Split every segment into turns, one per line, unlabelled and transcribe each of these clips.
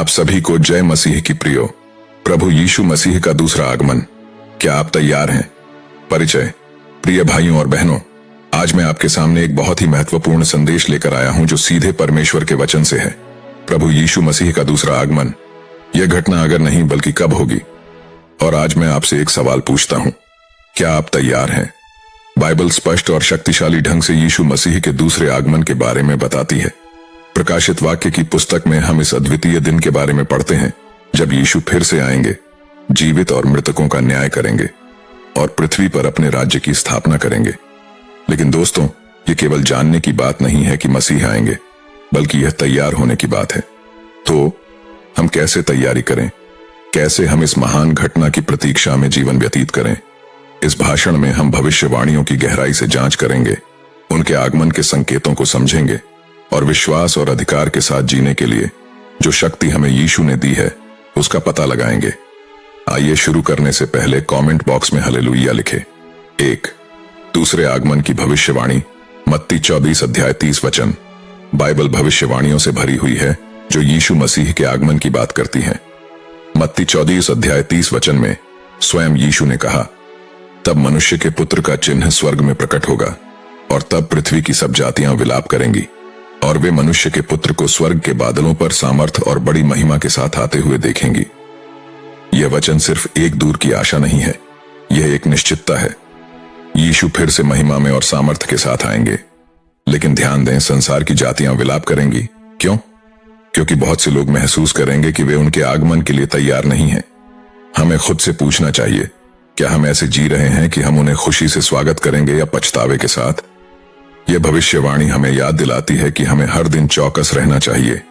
आप सभी को जय मसीह की प्रियो। प्रभु यीशु मसीह का दूसरा आगमन। क्या आप तैयार हैं? परिचय। प्रिय भाइयों और बहनों, आज मैं आपके सामने एक बहुत ही महत्वपूर्ण संदेश लेकर आया हूं जो सीधे परमेश्वर के वचन से है। प्रभु यीशु मसीह का दूसरा आगमन। यह घटना अगर नहीं बल्कि कब होगी? और आज मैं आपसे एक सवाल पूछता हूं, क्या आप तैयार हैं? बाइबल स्पष्ट और शक्तिशाली ढंग से यीशु मसीह के दूसरे आगमन के बारे में बताती है। प्रकाशित वाक्य की पुस्तक में हम इस अद्वितीय दिन के बारे में पढ़ते हैं जब यीशु फिर से आएंगे, जीवित और मृतकों का न्याय करेंगे और पृथ्वी पर अपने राज्य की स्थापना करेंगे। लेकिन दोस्तों, ये केवल जानने की बात नहीं है कि मसीह आएंगे, बल्कि यह तैयार होने की बात है। तो हम कैसे तैयारी करें? कैसे हम इस महान घटना की प्रतीक्षा में जीवन व्यतीत करें? इस भाषण में हम भविष्यवाणियों की गहराई से जांच करेंगे, उनके आगमन के संकेतों को समझेंगे और विश्वास और अधिकार के साथ जीने के लिए जो शक्ति हमें यीशु ने दी है उसका पता लगाएंगे। आइए शुरू करने से पहले कमेंट बॉक्स में हालेलुया लिखें। 1. दूसरे आगमन की भविष्यवाणी। मत्ती 24 अध्याय 30 वचन। बाइबल भविष्यवाणियों से भरी हुई है जो यीशु मसीह के आगमन की बात करती हैं। मत्ती 24 अध्याय 30 वचन में स्वयं यीशु ने कहा, तब मनुष्य के पुत्र का चिन्ह स्वर्ग में प्रकट होगा और तब पृथ्वी की सब जातियां विलाप करेंगी और वे मनुष्य के पुत्र को स्वर्ग के बादलों पर सामर्थ और बड़ी महिमा के साथ आते हुए देखेंगी। यह वचन सिर्फ एक दूर की आशा नहीं है, यह एक निश्चितता है। यीशु फिर से महिमा में और सामर्थ के साथ आएंगे। लेकिन ध्यान दें, संसार की जातियां विलाप करेंगी। क्यों? क्योंकि बहुत से लोग महसूस करेंगे कि वे उनके आगमन के लिए तैयार नहीं हैं। हमें खुद से पूछना चाहिए, क्या हम ऐसे जी रहे हैं कि हम उन्हें खुशी से स्वागत करेंगे या पछतावे के साथ? यह भविष्यवाणी हमें याद दिलाती है कि हमें हर दिन चौकस रहना चाहिए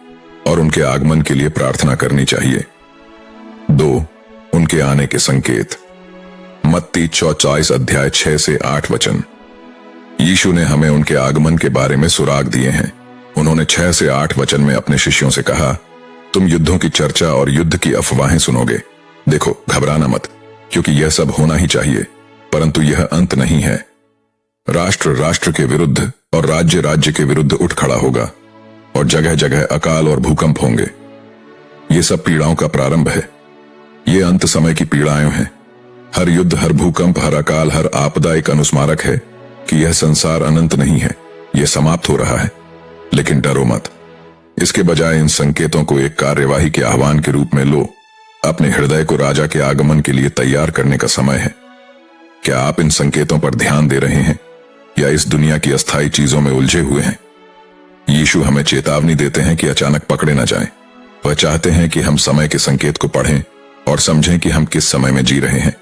और उनके आगमन के लिए प्रार्थना करनी चाहिए। 2. उनके आने के संकेत। मत्ती 24 अध्याय 6 से 8 वचन। यीशु ने हमें उनके आगमन के बारे में सुराग दिए हैं। उन्होंने 6 से 8 वचन में अपने शिष्यों से कहा, तुम युद्धों की चर्चा और युद्ध की अफवाहें सुनोगे। देखो, घबराना मत, क्योंकि यह सब होना ही चाहिए, परंतु यह अंत नहीं है। राष्ट्र राष्ट्र के विरुद्ध और राज्य राज्य के विरुद्ध उठ खड़ा होगा और जगह जगह अकाल और भूकंप होंगे। ये सब पीड़ाओं का प्रारंभ है। ये अंत समय की पीड़ाएं हैं। हर युद्ध, हर भूकंप, हर अकाल, हर आपदा एक अनुस्मारक है कि यह संसार अनंत नहीं है, यह समाप्त हो रहा है। लेकिन डरो मत, इसके बजाय इन संकेतों को एक कार्यवाही के आह्वान के रूप में लो। अपने हृदय को राजा के आगमन के लिए तैयार करने का समय है। क्या आप इन संकेतों पर ध्यान दे रहे हैं या इस दुनिया की अस्थायी चीजों में उलझे हुए हैं? यीशु हमें चेतावनी देते हैं कि अचानक पकड़े न जाएं। वह चाहते हैं कि हम समय के संकेत को पढ़ें और समझें कि हम किस समय में जी रहे हैं।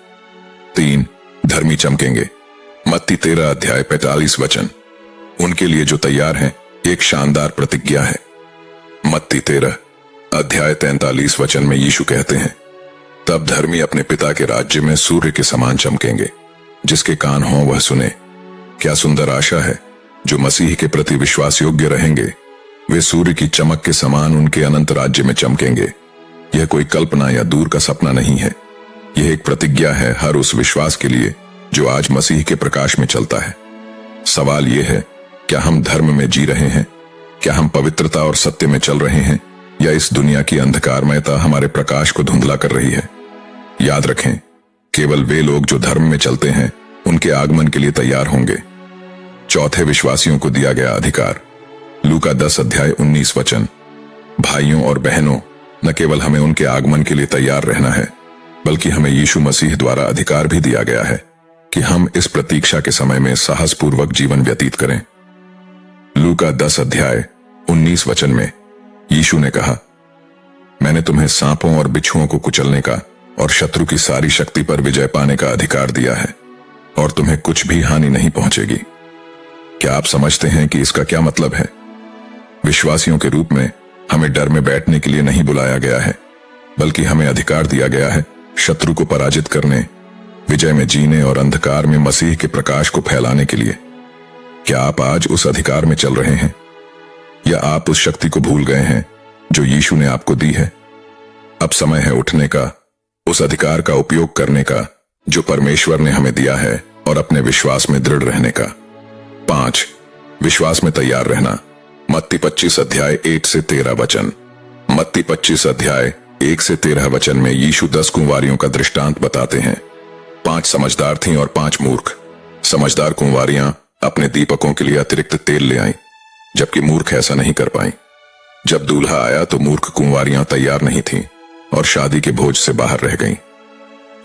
3. धर्मी चमकेंगे। मत्ती 13 अध्याय 45 वचन। उनके लिए जो तैयार हैं, एक शानदार प्रतिज्ञा है। मत्ती 13 अध्याय 43 वचन में यीशु कहते हैं, तब धर्मी अपने पिता के राज्य में सूर्य के समान चमकेंगे। जिसके कान हों वह सुने। क्या सुंदर आशा है। जो मसीह के प्रति विश्वास योग्य रहेंगे, वे सूर्य की चमक के समान उनके अनंत राज्य में चमकेंगे। यह कोई कल्पना या दूर का सपना नहीं है, यह एक प्रतिज्ञा है हर उस विश्वास के लिए जो आज मसीह के प्रकाश में चलता है। सवाल यह है, क्या हम धर्म में जी रहे हैं? क्या हम पवित्रता और सत्य में चल रहे हैं, या इस दुनिया की अंधकारमयता हमारे प्रकाश को धुंधला कर रही है? याद रखें, केवल वे लोग जो धर्म में चलते हैं उनके आगमन के लिए तैयार होंगे। 4. विश्वासियों को दिया गया अधिकार। लूका 10 अध्याय 19 वचन। भाइयों और बहनों, न केवल हमें उनके आगमन के लिए तैयार रहना है, बल्कि हमें यीशु मसीह द्वारा अधिकार भी दिया गया है कि हम इस प्रतीक्षा के समय में साहसपूर्वक जीवन व्यतीत करें। लूका 10 अध्याय 19 वचन में यीशु ने कहा, मैंने तुम्हें सांपों और बिच्छुओं को कुचलने का और शत्रु की सारी शक्ति पर विजय पाने का अधिकार दिया है और तुम्हें कुछ भी हानि नहीं पहुंचेगी। क्या आप समझते हैं कि इसका क्या मतलब है? विश्वासियों के रूप में हमें डर में बैठने के लिए नहीं बुलाया गया है, बल्कि हमें अधिकार दिया गया है शत्रु को पराजित करने, विजय में जीने और अंधकार में मसीह के प्रकाश को फैलाने के लिए। क्या आप आज उस अधिकार में चल रहे हैं, या आप उस शक्ति को भूल गए हैं जो यीशु ने आपको दी है? अब समय है उठने का, उस अधिकार का उपयोग करने का जो परमेश्वर ने हमें दिया है, और अपने विश्वास में दृढ़ रहने का। 5. विश्वास में तैयार रहना। मत्ती 25 अध्याय 1 से 13 वचन। मत्ती 25 अध्याय 1 से 13 वचन में यीशु 10 कुंवारियों का दृष्टांत बताते हैं। 5 समझदार थीं और 5 मूर्ख। समझदार कुंवारियां अपने दीपकों के लिए अतिरिक्त तेल ले आईं, जबकि मूर्ख ऐसा नहीं कर पाईं। जब दूल्हा आया तो मूर्ख कुंवारियां तैयार नहीं थीं और शादी के भोज से बाहर रह गईं।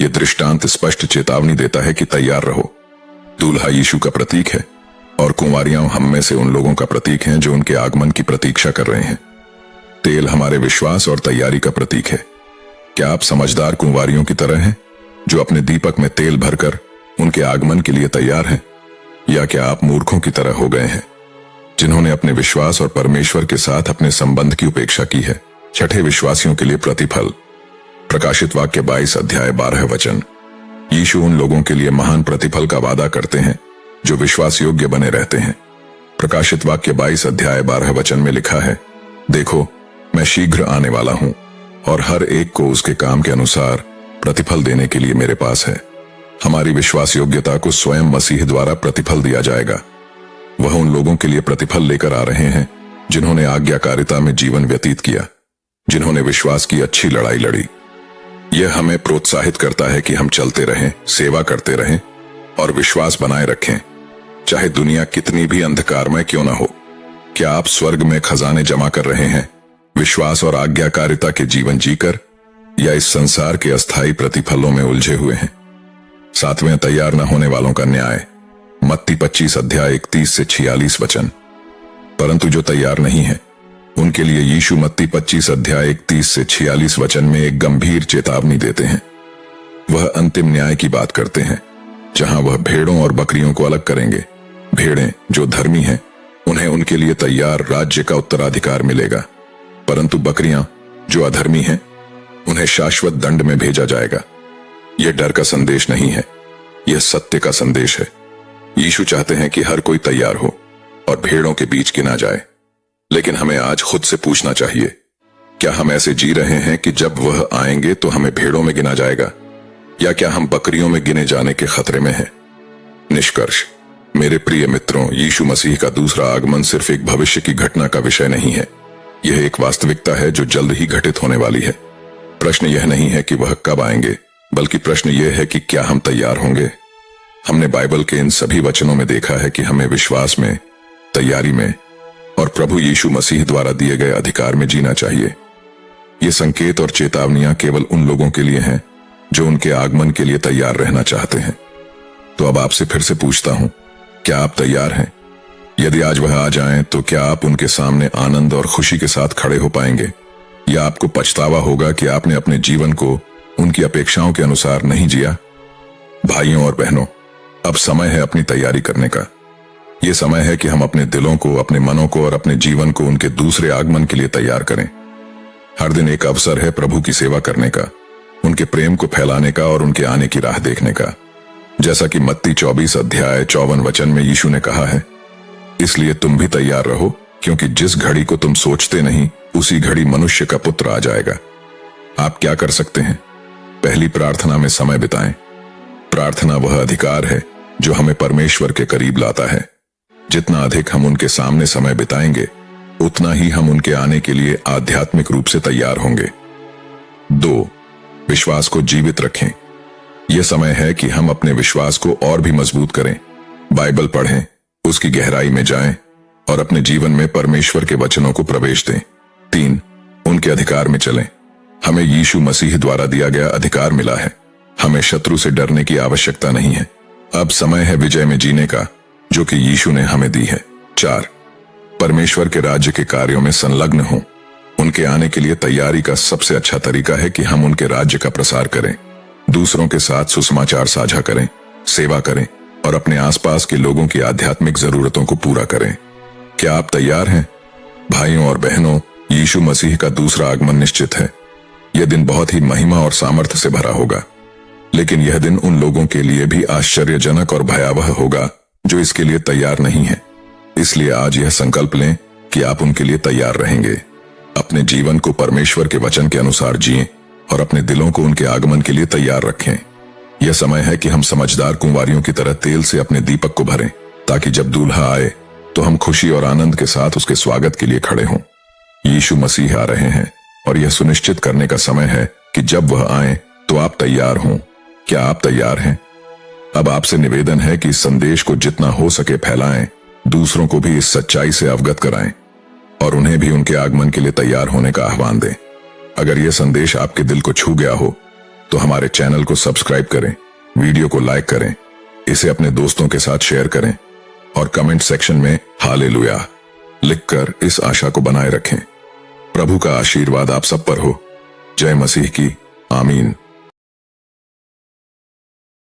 यह दृष्टांत स्पष्ट चेतावनी देता है कि तैयार रहो। दूल्हा यीशु का प्रतीक है और कुंवारियां हम में से उन लोगों का प्रतीक हैं जो उनके आगमन की प्रतीक्षा कर रहे हैं। तेल हमारे विश्वास और तैयारी का प्रतीक है। क्या आप समझदार कुंवारियों की तरह हैं जो अपने दीपक में तेल भरकर उनके आगमन के लिए तैयार हैं, या क्या आप मूर्खों की तरह हो गए हैं जिन्होंने अपने विश्वास और परमेश्वर के साथ अपने संबंध की उपेक्षा की है? छठे विश्वासियों के लिए प्रतिफल। प्रकाशित वाक्य 22 अध्याय 12 वचन। यीशु उन लोगों के लिए महान प्रतिफल का वादा करते हैं जो विश्वास योग्य बने रहते हैं। प्रकाशित वाक्य 22 अध्याय 12 वचन में लिखा है, देखो मैं शीघ्र आने वाला हूं और हर एक को उसके काम के अनुसार प्रतिफल देने के लिए मेरे पास है। हमारी विश्वास योग्यता को स्वयं मसीह द्वारा प्रतिफल दिया जाएगा। वह उन लोगों के लिए प्रतिफल लेकर आ रहे हैं जिन्होंने आज्ञाकारिता में जीवन व्यतीत किया, जिन्होंने विश्वास की अच्छी लड़ाई लड़ी। यह हमें प्रोत्साहित करता है कि हम चलते रहें, सेवा करते रहें और विश्वास बनाए रखें, चाहे दुनिया कितनी भी अंधकारमय क्यों ना हो। क्या आप स्वर्ग में खजाने जमा कर रहे हैं विश्वास और आज्ञाकारिता के जीवन जीकर, या इस संसार के अस्थायी प्रतिफलों में उलझे हुए हैं? 7वें तैयार न होने वालों का न्याय। मत्ती 25 अध्याय 31 से 46 वचन। परंतु जो तैयार नहीं है उनके लिए यीशु मत्ती 25 अध्याय 31 से 46 वचन में एक गंभीर चेतावनी देते हैं। वह अंतिम न्याय की बात करते हैं जहां वह भेड़ों और बकरियों को अलग करेंगे। भेड़ें जो धर्मी हैं उन्हें उनके लिए तैयार राज्य का उत्तराधिकार मिलेगा, परंतु बकरियां जो अधर्मी हैं उन्हें शाश्वत दंड में भेजा जाएगा। यह डर का संदेश नहीं है, यह सत्य का संदेश है। यीशु चाहते हैं कि हर कोई तैयार हो और भेड़ों के बीच गिना जाए। लेकिन हमें आज खुद से पूछना चाहिए, क्या हम ऐसे जी रहे हैं कि जब वह आएंगे तो हमें भेड़ों में गिना जाएगा, या क्या हम बकरियों में गिने जाने के खतरे में हैं? निष्कर्ष, मेरे प्रिय मित्रों, यीशु मसीह का दूसरा आगमन सिर्फ एक भविष्य की घटना का विषय नहीं है। यह एक वास्तविकता है जो जल्द ही घटित होने वाली है। प्रश्न यह नहीं है कि वह कब आएंगे, बल्कि प्रश्न यह है कि क्या हम तैयार होंगे। हमने बाइबल के इन सभी वचनों में देखा है कि हमें विश्वास में, तैयारी में और प्रभु यीशु मसीह द्वारा दिए गए अधिकार में जीना चाहिए। ये संकेत और चेतावनियां केवल उन लोगों के लिए हैं जो उनके आगमन के लिए तैयार रहना चाहते हैं। तो अब आपसे फिर से पूछता हूं, क्या आप तैयार हैं? यदि आज वह आ जाएं तो क्या आप उनके सामने आनंद और खुशी के साथ खड़े हो पाएंगे, या आपको पछतावा होगा कि आपने अपने जीवन को उनकी अपेक्षाओं के अनुसार नहीं जिया? भाइयों और बहनों, अब समय है अपनी तैयारी करने का। यह समय है कि हम अपने दिलों को, अपने मनों को और अपने जीवन को उनके दूसरे आगमन के लिए तैयार करें। हर दिन एक अवसर है प्रभु की सेवा करने का, उनके प्रेम को फैलाने का और उनके आने की राह देखने का। जैसा कि मत्ती 24 अध्याय 54 वचन में यीशु ने कहा है, इसलिए तुम भी तैयार रहो, क्योंकि जिस घड़ी को तुम सोचते नहीं उसी घड़ी मनुष्य का पुत्र आ जाएगा। आप क्या कर सकते हैं? पहली, प्रार्थना में समय बिताएं। प्रार्थना वह अधिकार है जो हमें परमेश्वर के करीब लाता है। जितना अधिक हम उनके सामने समय बिताएंगे, उतना ही हम उनके आने के लिए आध्यात्मिक रूप से तैयार होंगे। 2, विश्वास को जीवित रखें। यह समय है कि हम अपने विश्वास को और भी मजबूत करें। बाइबल पढ़ें, उसकी गहराई में जाएं और अपने जीवन में परमेश्वर के वचनों को प्रवेश दें। 3, उनके अधिकार में चलें। हमें यीशु मसीह द्वारा दिया गया अधिकार मिला है। हमें शत्रु से डरने की आवश्यकता नहीं है। अब समय है विजय में जीने का, जो कि यीशु ने हमें दी है। 4, परमेश्वर के राज्य के कार्यों में संलग्न हों। उनके आने के लिए तैयारी का सबसे अच्छा तरीका है कि हम उनके राज्य का प्रसार करें, दूसरों के साथ सुसमाचार साझा करें, सेवा करें और अपने आसपास के लोगों की आध्यात्मिक जरूरतों को पूरा करें। क्या आप तैयार हैं? भाइयों और बहनों, यीशु मसीह का दूसरा आगमन निश्चित है। यह दिन बहुत ही महिमा और सामर्थ्य से भरा होगा, लेकिन यह दिन उन लोगों के लिए भी आश्चर्यजनक और भयावह होगा जो इसके लिए तैयार नहीं है। इसलिए आज यह संकल्प लें कि आप उनके लिए तैयार रहेंगे। अपने जीवन को परमेश्वर के वचन के अनुसार जिएं और अपने दिलों को उनके आगमन के लिए तैयार रखें। यह समय है कि हम समझदार कुंवारियों की तरह तेल से अपने दीपक को भरें, ताकि जब दूल्हा आए तो हम खुशी और आनंद के साथ उसके स्वागत के लिए खड़े हों। यीशु मसीह आ रहे हैं और यह सुनिश्चित करने का समय है कि जब वह आए तो आप तैयार हों। क्या आप तैयार हैं? अब आपसे निवेदन है कि इस संदेश को जितना हो सके फैलाएं, दूसरों को भी इस सच्चाई से अवगत कराएं और उन्हें भी उनके आगमन के लिए तैयार होने का आह्वान दें। अगर यह संदेश आपके दिल को छू गया हो तो हमारे चैनल को सब्सक्राइब करें, वीडियो को लाइक करें, इसे अपने दोस्तों के साथ शेयर करें और कमेंट सेक्शन में हालेलुया लिखकर इस आशा को बनाए रखें। प्रभु का आशीर्वाद आप सब पर हो। जय मसीह की। आमीन।